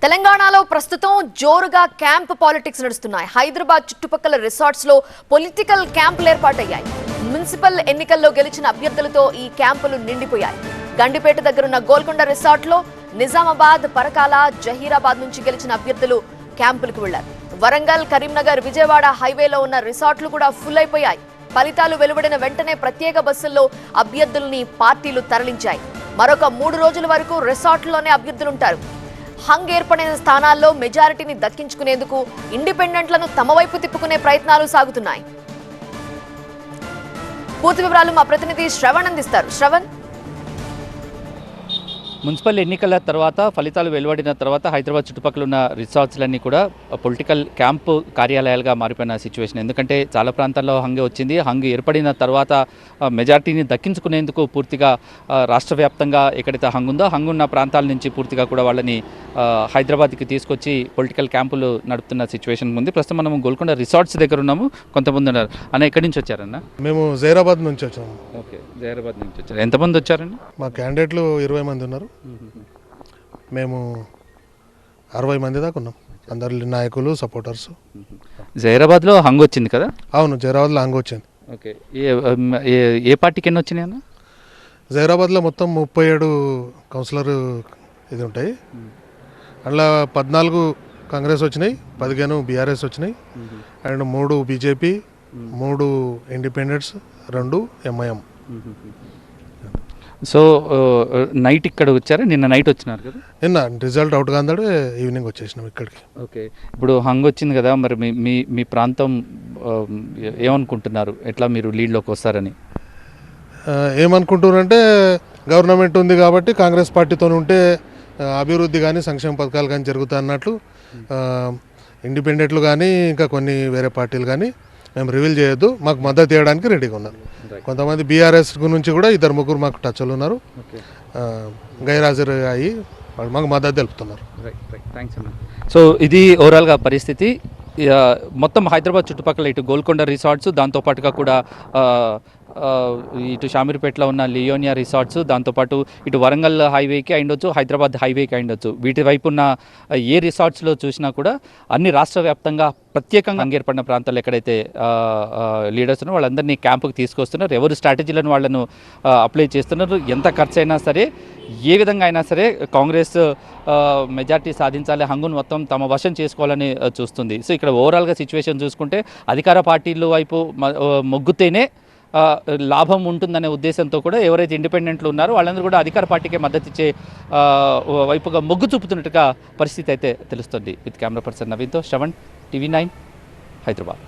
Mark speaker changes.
Speaker 1: తెలంగాణలో ప్రస్తుతం జోరుగా క్యాంప్ పాలిటిక్స్ నడుస్తున్నాయి. హైదరాబాద్ చుట్టుపక్కల రిసార్ట్స్ లో పొలిటికల్ క్యాంపులు ఏర్పాటయ్యాయి. మున్సిపల్ ఎన్నికల్లో గెలిచిన అభ్యర్థులతో ఈ క్యాంపులు నిండిపోయాయి. గండిపేట దగ్గరున్న గోల్కొండ రిసార్ట్ లో నిజామాబాద్, పరకాల, జహీరాబాద్ నుంచి గెలిచిన అభ్యర్థులు క్యాంపులకు వెళ్లారు. వరంగల్, కరీంనగర్, విజయవాడ హైవేలో ఉన్న రిసార్ట్లు కూడా ఫుల్ అయిపోయాయి. ఫలితాలు వెలువడిన వెంటనే ప్రత్యేక బస్సుల్లో అభ్యర్థుల్ని పార్టీలు తరలించాయి. మరొక 3 రోజుల వరకు రిసార్ట్లోనే అభ్యర్థులుంటారు. హంగ్ ఏర్పడిన స్థానాల్లో మెజారిటీని దక్కించుకునేందుకు ఇండిపెండెంట్లను తమ వైపు తిప్పుకునే ప్రయత్నాలు సాగుతున్నాయి. పూర్తి వివరాలు మా ప్రతినిధి శ్రవణ్ అందిస్తారు. శ్రవణ్,
Speaker 2: మున్సిపల్ ఎన్నికల తర్వాత ఫలితాలు వెలువడిన తర్వాత హైదరాబాద్ చుట్టుపక్కల ఉన్న రిసార్ట్స్లన్నీ కూడా పొలిటికల్ క్యాంపు కార్యాలయాలుగా మారిపోయిన సిచ్యువేషన్. ఎందుకంటే చాలా ప్రాంతాల్లో హంగే వచ్చింది. హంగ్ ఏర్పడిన తర్వాత మెజార్టీని దక్కించుకునేందుకు పూర్తిగా రాష్ట్ర వ్యాప్తంగా ఎక్కడైతే హంగ్ ఉందో హంగ్ ఉన్న ప్రాంతాల నుంచి పూర్తిగా కూడా వాళ్ళని హైదరాబాద్కి తీసుకొచ్చి పొలిటికల్ క్యాంపులు నడుపుతున్న సిచ్యువేషన్ ఉంది. ప్రస్తుతం మనం గోల్కొండ రిసార్ట్స్ దగ్గర ఉన్నాము. కొంతమంది ఉన్నారు. అన్న, ఎక్కడి నుంచి వచ్చారన్న?
Speaker 3: మేము జైరాబాద్ నుంచి వచ్చాము.
Speaker 2: ఓకే, జైరాబాద్ నుంచి వచ్చారు. ఎంతమంది వచ్చారండి?
Speaker 3: మా క్యాండిడేట్లు 20 మంది ఉన్నారు. మేము 60 మంది దాకా ఉన్నాం. అందరు నాయకులు, సపోర్టర్స్.
Speaker 2: జైరాబాద్లో హంగ్ వచ్చింది కదా?
Speaker 3: అవును, జైరాబాద్లో హంగ్ వచ్చింది.
Speaker 2: ఓకే, ఏ పార్టీకి ఎన్ని వచ్చినాయి అన్న?
Speaker 3: జైరాబాద్లో మొత్తం 37 కౌన్సిలర్ ఇది ఉంటాయి. అందులో 14 కాంగ్రెస్ వచ్చినాయి, 15 బీఆర్ఎస్ వచ్చినాయి, and 3 BJP, 3 independents, 2 MIM.
Speaker 2: So night ఇక్కడ వచ్చారా? నిన్న నైట్ వచ్చినారు కదా?
Speaker 3: నిన్న రిజల్ట్ అవుట్ కాందాడు ఈవినింగ్ వచ్చేసినాం ఇక్కడికి.
Speaker 2: ఓకే, ఇప్పుడు హంగ్ వచ్చింది కదా, మరి మీ ప్రాంతం ఏమనుకుంటున్నారు? ఎట్లా మీరు లీడ్లోకి వస్తారని
Speaker 3: ఏమనుకుంటున్నారంటే, గవర్నమెంట్ ఉంది కాబట్టి కాంగ్రెస్ పార్టీతో ఉంటే అభివృద్ధి కానీ సంక్షేమ పథకాలు కానీ జరుగుతాయి అన్నట్లు ఇండిపెండెంట్లు కానీ ఇంకా కొన్ని వేరే పార్టీలు కానీ మేము రివీల్ చేయొద్దు, మాకు మద్దతు ఇవ్వడానికి రెడీగా ఉన్నారు. కొంతమంది బీఆర్ఎస్ నుంచి కూడా 2-3 మాకు టచ్లు ఉన్నారు. గైరాజర్ అయ్యి వాళ్ళు మాకు మద్దతు తెలుపుతున్నారు.
Speaker 2: సో ఇది ఓవరాల్గా పరిస్థితి. మొత్తం హైదరాబాద్ చుట్టుపక్కల ఇటు గోల్కొండ రిసార్ట్స్, దాంతోపాటుగా కూడా ఇటు షామీర్పేటలో ఉన్న లియోనియా రిసార్ట్స్, దాంతోపాటు ఇటు వరంగల్ హైవేకి అయిండొచ్చు, హైదరాబాద్ హైవేకి అయిండొచ్చు. వీటి వైపు ఉన్న ఏ రిసార్ట్స్లో చూసినా కూడా అన్ని రాష్ట్ర వ్యాప్తంగా ప్రత్యేకంగా ఏర్పడిన ప్రాంతాలు ఎక్కడైతే లీడర్స్ ఉన్నారో వాళ్ళందరినీ క్యాంపుకి తీసుకొస్తున్నారు. ఎవరు స్ట్రాటజీలను వాళ్ళను అప్లై చేస్తున్నారు. ఎంత ఖర్చు అయినా సరే, ఏ విధంగా అయినా సరే కాంగ్రెస్ మెజార్టీ సాధించాలి, హంగును మొత్తం తమ వశం చేసుకోవాలని చూస్తుంది. సో ఇక్కడ ఓవరాల్గా సిచ్యువేషన్ చూసుకుంటే అధికార పార్టీల వైపు మొగ్గుతేనే లాభం ఉంటుందనే ఉద్దేశంతో కూడా ఎవరైతే ఇండిపెండెంట్లు ఉన్నారో వాళ్ళందరూ కూడా అధికార పార్టీకే మద్దతు ఇచ్చే వైపుగా మొగ్గు చూపుతున్నట్టుగా పరిస్థితి అయితే తెలుస్తుంది. విత్ కెమెరా పర్సన్ నవీన్తో శ్రవణ్, TV9 హైదరాబాద్.